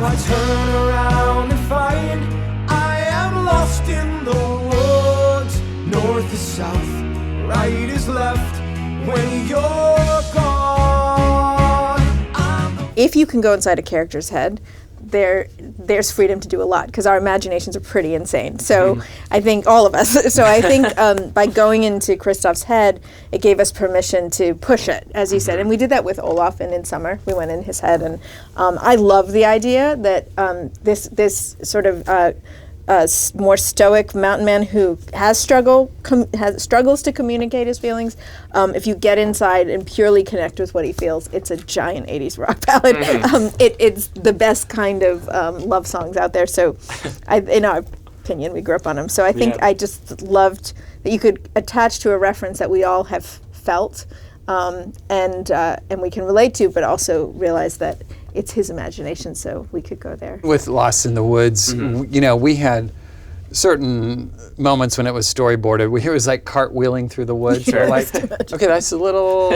I turn around and find I am lost in the woods. North is south, right is left. When you're gone, if you can go inside a character's head, there's freedom to do a lot, because our imaginations are pretty insane. So I think all of us. So I think by going into Kristoff's head, it gave us permission to push it, as you said. And we did that with Olaf in Summer. We went in his head, and I love the idea that this sort of more stoic mountain man who has struggles to communicate his feelings. If you get inside and purely connect with what he feels, it's a giant 80s rock ballad. It's the best kind of love songs out there. So, in our opinion, we grew up on them. So I think I just loved that you could attach to a reference that we all have felt, and we can relate to, but also realize that it's his imagination, so we could go there. With Lost in the Woods, you know, we had certain moments when it was storyboarded. It was like cartwheeling through the woods. We're like, okay, that's a little.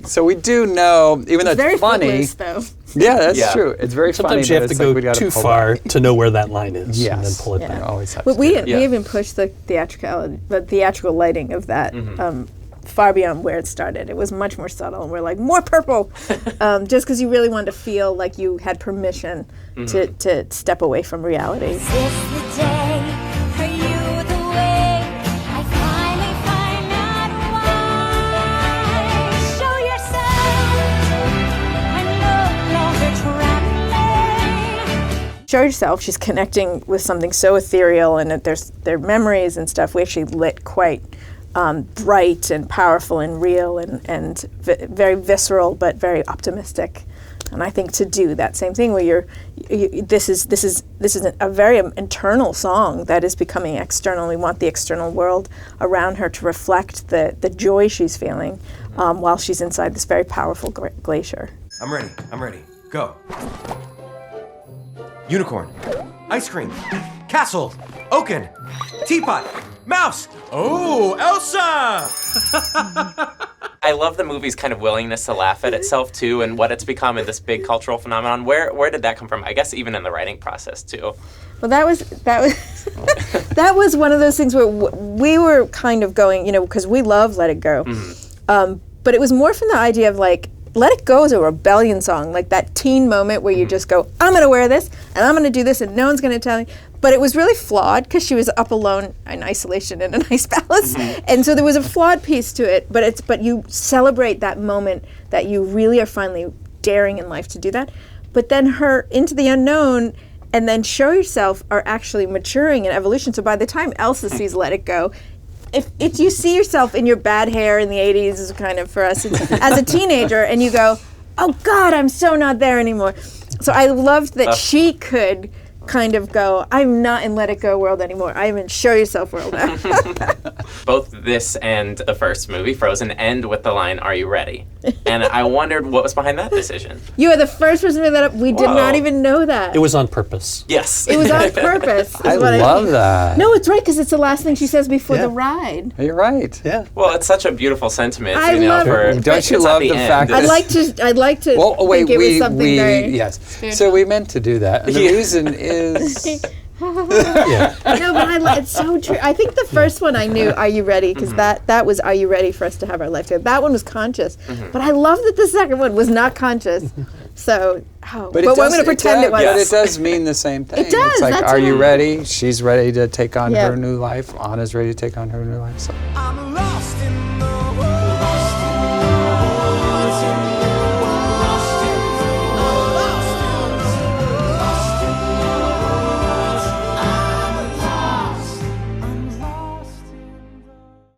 So we do know, even though it's funny. Though. Yeah, that's true. It's very funny. Sometimes you have to go too far to know where that line is, and then pull it back. Always have we even pushed the theatrical lighting of that. Far beyond where it started. It was much more subtle, and we're like, more purple, just because you really wanted to feel like you had permission to step away from reality. Is this the day? Are you the way? I finally find out why. Show yourself and no longer trembling. Show yourself. She's connecting with something so ethereal, and their memories and stuff. We actually lit quite bright and powerful and real and very visceral, but very optimistic. And I think to do that same thing where this is a very internal song that is becoming external. We want the external world around her to reflect the joy she's feeling while she's inside this very powerful glacier. I'm ready. Go. Unicorn. Ice cream. Castle. Oaken. Teapot. Mouse. Oh, Elsa! I love the movie's kind of willingness to laugh at itself too, and what it's become in this big cultural phenomenon. Where did that come from? I guess even in the writing process too. Well, that was that was one of those things where we were kind of going, you know, because we love Let It Go, but it was more from the idea of like, Let It Go is a rebellion song, like that teen moment where you just go, I'm going to wear this, and I'm going to do this, and no one's going to tell me. But it was really flawed because she was up alone in isolation in an ice palace. And so there was a flawed piece to it, but you celebrate that moment that you really are finally daring in life to do that. But then her Into the Unknown and then Show Yourself are actually maturing in evolution. So by the time Elsa sees Let It Go, if you see yourself in your bad hair in the 80s, is kind of for us, as a teenager, and you go, oh God, I'm so not there anymore. So I loved that she could kind of go, I'm not in Let It Go world anymore. I'm in Show Yourself world now. Both this and the first movie, Frozen, end with the line, "Are you ready?" And I wondered what was behind that decision. You are the first person to bring that up. We did not even know that. It was on purpose. Yes. It was on purpose. I love that. No, it's right, because it's the last thing she says before the ride. You're right. Yeah. Well, it's such a beautiful sentiment. I you know, love for, it. Don't you it's love at the end. fact that I'd like to think it was something very yes. spiritual. So we meant to do that. And the reason is No, but it's so true. I think the first one I knew, Are You Ready? Because that was Are You Ready for us to have our life together. That one was conscious. But I love that the second one was not conscious. So, but I'm going to pretend it was. But it does mean the same thing. It does. It's like, that's are it. you ready? She's ready to take on her new life. Anna's ready to take on her new life. So. I'm